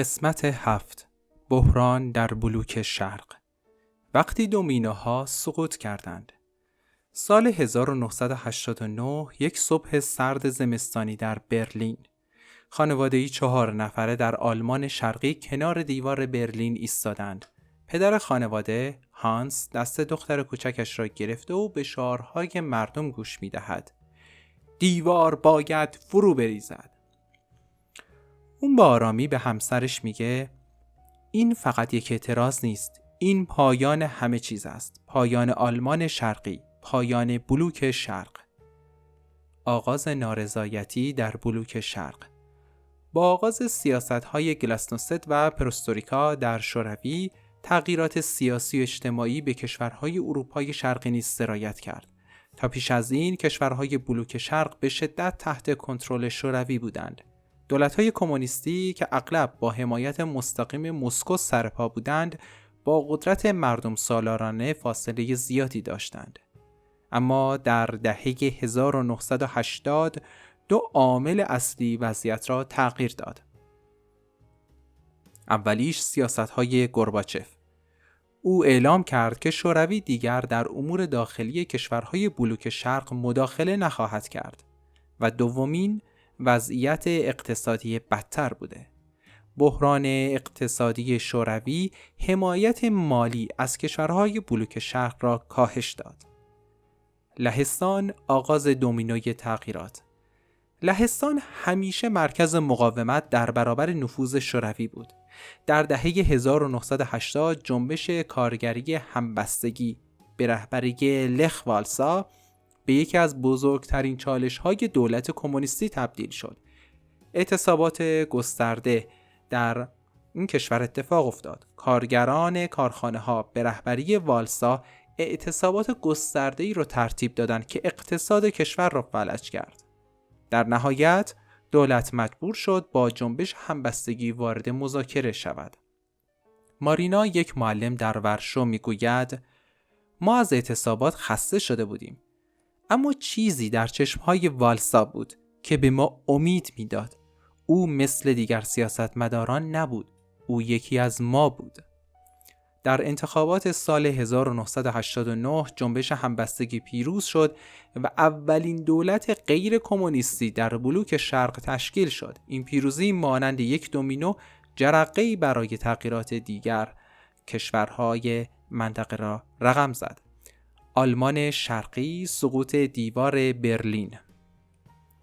قسمت 7. بحران در بلوک شرق. وقتی دومینوها سقوط کردند. سال 1989 یک صبح سرد زمستانی در برلین. خانواده‌ای 4 نفره در آلمان شرقی کنار دیوار برلین ایستادند. پدر خانواده، هانس، دست دختر کوچکش را گرفته و به شعارهای مردم گوش می‌دهد. دیوار باید فرو بریزد. اون با آرامی به همسرش میگه این فقط یک اعتراض نیست، این پایان همه چیز است، پایان آلمان شرقی، پایان بلوک شرق. آغاز نارضایتی در بلوک شرق. با آغاز سیاست‌های گلاسنوست و پرستوریکا در شوروی، تغییرات سیاسی و اجتماعی به کشورهای اروپای شرقی نیز سرایت کرد. تا پیش از این کشورهای بلوک شرق به شدت تحت کنترل شوروی بودند. دولت‌های کمونیستی که اغلب با حمایت مستقیم مسکو سرپا بودند، با قدرت مردم سالارانه فاصله زیادی داشتند. اما در دهه 1980 دو عامل اصلی وضعیت را تغییر داد. اولیش سیاست‌های گورباچف. او اعلام کرد که شوروی دیگر در امور داخلی کشورهای بلوک شرق مداخله نخواهد کرد و دومین وضعیت اقتصادی بدتر بوده. بحران اقتصادی شوروی حمایت مالی از کشورهای بلوک شرق را کاهش داد. لهستان آغاز دومینوی تغییرات. لهستان همیشه مرکز مقاومت در برابر نفوذ شوروی بود. در دهه 1980 جنبش کارگری همبستگی به رهبری لخ والسا به یکی از بزرگترین چالش‌های دولت کمونیستی تبدیل شد. اعتصابات گسترده در این کشور اتفاق افتاد. کارگران کارخانه‌ها به رهبری والسا اعتصابات گسترده‌ای را ترتیب دادند که اقتصاد کشور را فلج کرد. در نهایت دولت مجبور شد با جنبش همبستگی وارد مذاکره شود. مارینا، یک معلم در ورشو، میگوید ما از اعتصابات خسته شده بودیم. اما چیزی در چشمهای والسا بود که به ما امید میداد. او مثل دیگر سیاستمداران نبود. او یکی از ما بود. در انتخابات سال 1989 جنبش همبستگی پیروز شد و اولین دولت غیر کمونیستی در بلوک شرق تشکیل شد. این پیروزی مانند یک دومینو جرقه‌ای برای تغییرات دیگر کشورهای منطقه را رقم زد. آلمان شرقی، سقوط دیوار برلین.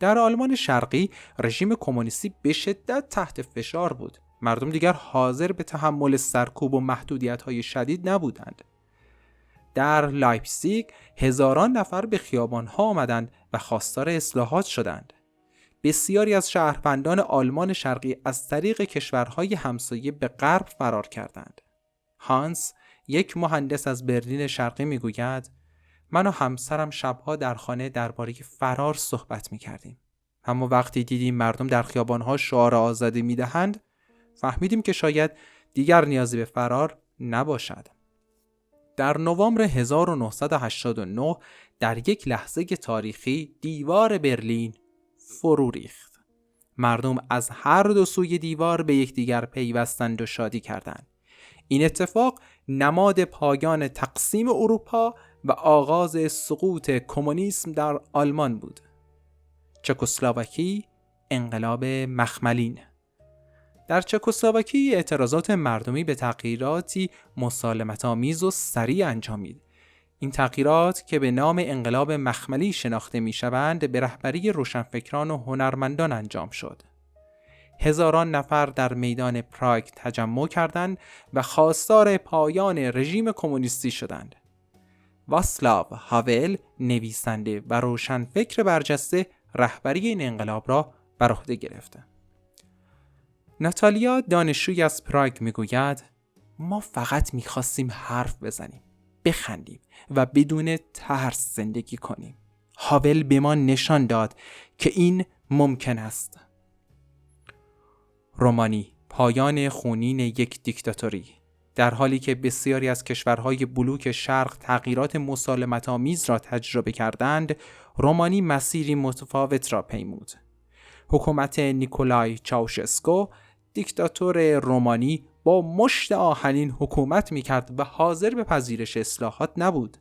در آلمان شرقی رژیم کمونیستی به شدت تحت فشار بود. مردم دیگر حاضر به تحمل سرکوب و محدودیت‌های شدید نبودند. در لایپزیگ هزاران نفر به خیابان‌ها آمدند و خواستار اصلاحات شدند. بسیاری از شهروندان آلمان شرقی از طریق کشورهای همسایه به غرب فرار کردند. هانس، یک مهندس از برلین شرقی، میگوید من و همسرم شبها در خانه درباره فرار صحبت می‌کردیم. اما وقتی دیدیم مردم در خیابان‌ها شعار آزادی می‌دهند، فهمیدیم که شاید دیگر نیازی به فرار نباشد. در نوامبر 1989 در یک لحظه تاریخی دیوار برلین فرو ریخت. مردم از هر دو سوی دیوار به یکدیگر پیوستند و شادی کردند. این اتفاق نماد پایان تقسیم اروپا و آغاز سقوط کمونیسم در آلمان بود. چکسلواکی، انقلاب مخملین. در چکسلواکی اعتراضات مردمی به تغییراتی مسالمت‌آمیز و سریع انجامید. این تغییرات که به نام انقلاب مخملی شناخته می‌شوند به رهبری روشنفکران و هنرمندان انجام شد. هزاران نفر در میدان پراگ تجمع کردند و خواستار پایان رژیم کمونیستی شدند. واسلاو هاول، نویسنده و روشنفکر برجسته، رهبری این انقلاب را بر عهده گرفت. ناتالیا، دانشجوی از پراگ، میگوید ما فقط میخواستیم حرف بزنیم، بخندیم و بدون ترس زندگی کنیم. هاول به ما نشان داد که این ممکن است. رومانی، پایان خونین یک دیکتاتوری. در حالی که بسیاری از کشورهای بلوک شرق تغییرات مسالمت‌آمیز را تجربه کردند، رومانی مسیری متفاوت را پیمود. حکومت نیکولای چاوشسکو دیکتاتور رومانی با مشت آهنین حکومت میکرد و حاضر به پذیرش اصلاحات نبود.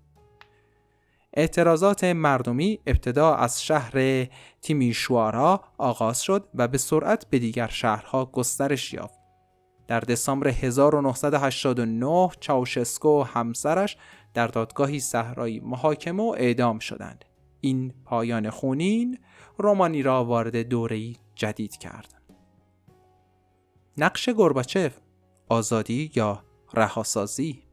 اعتراضات مردمی ابتدا از شهر تیمیشوارا آغاز شد و به سرعت به دیگر شهرها گسترش یافت. در دسامبر 1989 چاوشسکو و همسرش در دادگاهی صحرایی محاکمه و اعدام شدند. این پایان خونین رومانی را وارد دوره‌ای جدید کرد. نقش گورباچف، آزادی یا رهاسازی.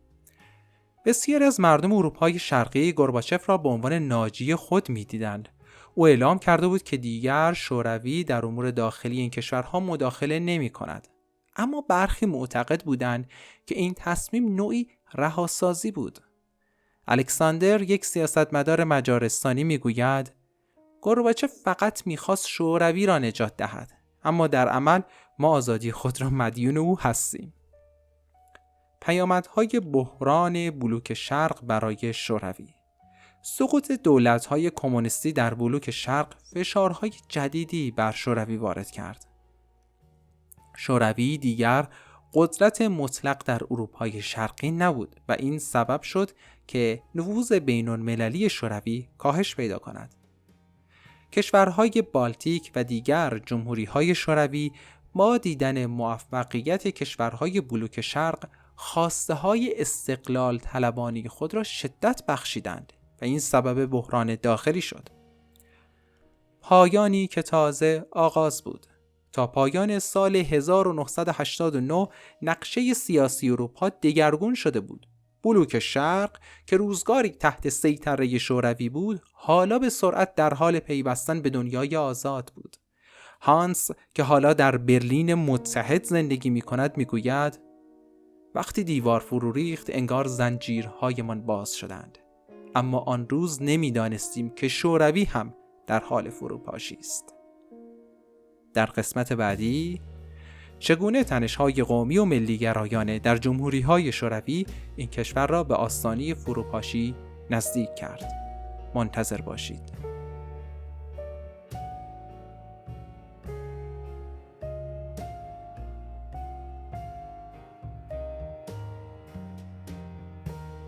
بسیاری از مردم اروپای شرقی گورباچف را به عنوان ناجی خود می‌دیدند. او اعلام کرده بود که دیگر شوروی در امور داخلی این کشورها مداخله نمی‌کند. اما برخی معتقد بودند که این تصمیم نوعی رهاسازی بود. الکساندر، یک سیاستمدار مجارستانی، میگوید گورباچف فقط میخواست شوروی را نجات دهد، اما در عمل ما آزادی خود را مدیون او هستیم. پیامدهای بحران بلوک شرق برای شوروی. سقوط دولت‌های کمونیستی در بلوک شرق فشارهای جدیدی بر شوروی وارد کرد. شوروی دیگر قدرت مطلق در اروپای شرقی نبود و این سبب شد که نفوذ بین‌المللی شوروی کاهش پیدا کند. کشورهای بالتیک و دیگر جمهوری‌های شوروی با دیدن موفقیت کشورهای بلوک شرق خواسته‌های استقلال طلبانی خود را شدت بخشیدند و این سبب بحران داخلی شد. پایانی که تازه آغاز بود. تا پایان سال 1989 نقشه سیاسی اروپا دگرگون شده بود. بلوک شرق که روزگاری تحت سیطره شوروی بود، حالا به سرعت در حال پیوستن به دنیای آزاد بود. هانس که حالا در برلین متحد زندگی می کند می گوید وقتی دیوار فرو ریخت انگار زنجیرهایمان باز شدند. اما آن روز نمی دانستیم که شوروی هم در حال فروپاشی است. در قسمت بعدی چگونه تنش‌های قومی و ملی‌گرایانه در جمهوری‌های شوروی این کشور را به آستانه فروپاشی نزدیک کرد. منتظر باشید.